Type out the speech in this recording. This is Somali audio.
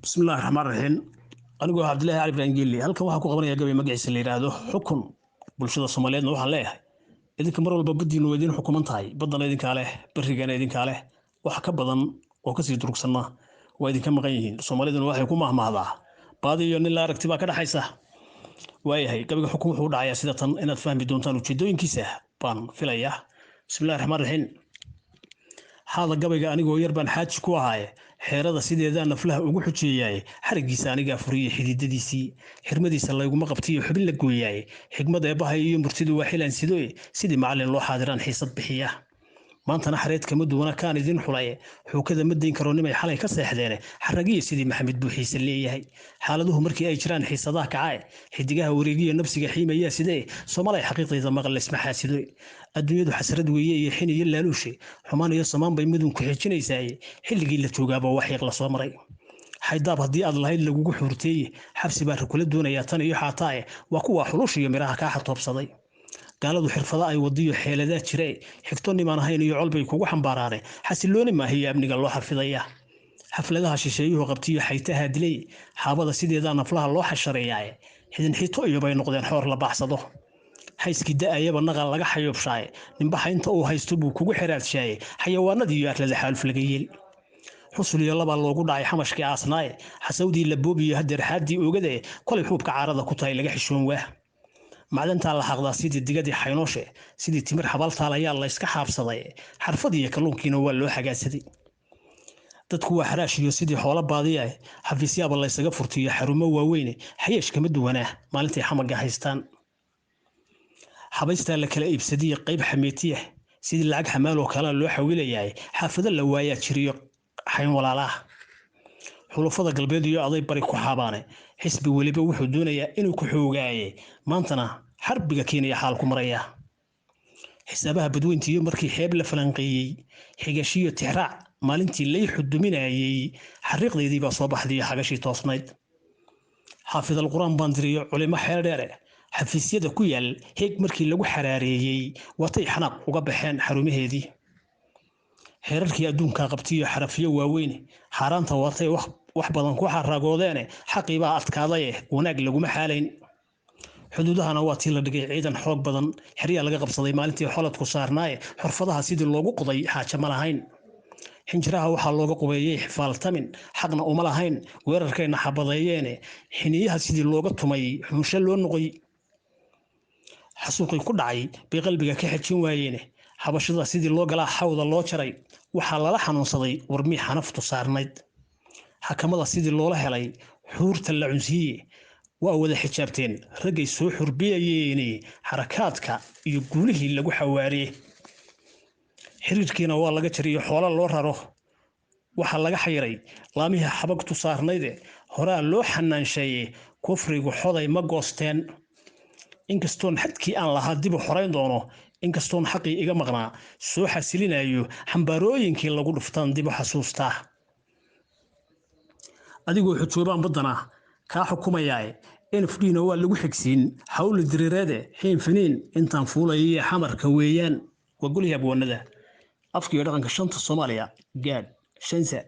بسم الله الرحمن الرحيم أنا عبد الله علي فرنجيلي halkan waxa ku qabanaya gabay magaciisa la yiraahdo xukun bulshada Soomaaliyeedna waxaan leeyahay idinka mar walba baddiina waa idin xukuman tahay badana idinka leh barigana idinka leh wax ka badan oo ka sii durugsanna waa idinka maqan yihiin Soomaaliyeedna waxay ku mahmahdaa baadiyo nin la aragti baa ka dhaxaysa waayahay gabayga xukun wuxuu dhacayaa sida tan inaad fahmi doontaan ujeedooyinkiisa baan filayaa bismillaahir rahmaanir rahiim هذا قبل أنا جوير بن حاج كوهاي حيرة سيدي ذا نفلها وجوه شيء حرق ساني جافري حديد ديسي حرمدي سلا يقوم قبتي وحبل لك وياي حكمة يبها يوم برتدي وحيلا سيدوي سيدي معلن الله حاضران حيصد بحياه ما أنت أنا حريت كمد وأنا كان يدين حلاي حو كذا مدين كروني ما يحلي كسر حذيره حرقيه سيدي محمد بوحيس اللي هي حالده مركي أي جيران حيصداه كعاي حدقها وريقيه نفسي جحيم يا سيدي صومالي حقيقي إذا ما غل اسمها سيدي الدنيا دو حسرد ويا حين يلا لوشي حمان يا صمان بيمدون كحجين يساي حل قيل توجابه وحي يغلى صومري حيداب هدي الله إلا وجو حورتي حبس بار كل الدنيا يطني يحاطاي وقوة حلوشي مراها كاحد توبصدي قالوا حرفضاء وديو حيلادات جري حفتوني ما نهين يعول بي كوغو حنباراني حسلوني ما هي ابني قال لو حفظيا حفلadaha shisheeyuhu qabtiyo xaytaha dilay xaabada sideeda naflaha loo xashareeyay xidin xito iyo bay noqdeen xoor la baxsado hayski daayaba naqa laga xayobshaay ninba haynta uu haysto buu kugu xiraadshay xayawaanadii iyo atlada xaalf laga yeel xusul iyo laba loogu dhacay xamashkii aasnaay xasawdii la boobiyo hadeer xaadii oogade kulay xuubka caarada ku tahay laga xishoon waa macdanta la xaqdaa sidii digadii xaynooshe sidii timir xabaltaal ayaa la iska xaabsaday xarfadii kalluunkiina waa loo xagaasaday dadku waa xaraashiyo sidii xoolo baadiya xafiisyaaba la isaga furtiyo xarumo waaweyn xayeesh kama duwanaa maalintii xamaga haystaan xabaysta la kala iibsadii qayb xameetiya sidii lacag xamaal oo kala loo xawilayay xaafada la waayaa jiriyo xayn walaalaha xulufada galbeed iyo aday bari ku xaabaane xisbi waliba wuxuu doonayaa inuu ku xoogaaye maantana xarbiga Kenya xaal ku maraya xisaabaha badweyntiyo markii xeeb la falanqeeyay xigashiyo tixraac maalintii lay xuduminayay xariiqdeedii baa soo baxday xagashii toosnayd xaafid al-quraan bandiriyo culimo xeer dheer xafiisyada ku yaal heeg markii lagu xaraareeyay watay xanaaq uga baxeen xarumaheedii xeerarkii adduunka qabtiyo xarafiyo waaweyn xaraanta watay wax badan ku xaragoodeene xaqii baa adkaaday wanaag lagu maxaalayn xuduudahana waa tii la dhigay ciidan xoog badan xiriya laga qabsaday maalintii xoladku saarnaaye xurfadaha sidii loogu qoday xaaja ma lahayn xinjiraha waxaa looga qubeeyay xifaaltamin xaqna uma lahayn weerarkayna xabadeeyeene xiniyaha sidii looga tumay xunsho loo noqoy xasuuqii ku dhacay bay qalbiga ka xajin waayeene xabashada sidii loo galaa xawda loo jaray waxaa lala xanuunsaday warmii xanaftu saarnayd xakamada sidii loola helay xuurta la cunsiye waa wada xijaabteen ragay soo xurbiyayeen xarakaadka iyo guulihii lagu xawaariyay xiriirkiina waa laga jariyo xoolo loo raro waxa laga xayray laamiha xabagtu saarnayd horaa loo xanaansheeyay kufrigu xoday ma goosteen inkastoon xadkii aan lahaa dib u xoreyn doono inkastoon xaqii iga maqnaa soo xasilinayo xambaarooyinkii lagu dhuftaan dib u xasuustaa adigoo xujoobaan badana ka xukumayay in fudhiina waa lagu xigsiin hawl diriireede xiin finiin intaan fuulayay xamarka weeyaan wagul yaabwanada afkiyo dhaqanka shanta Soomaaliya gaad shansa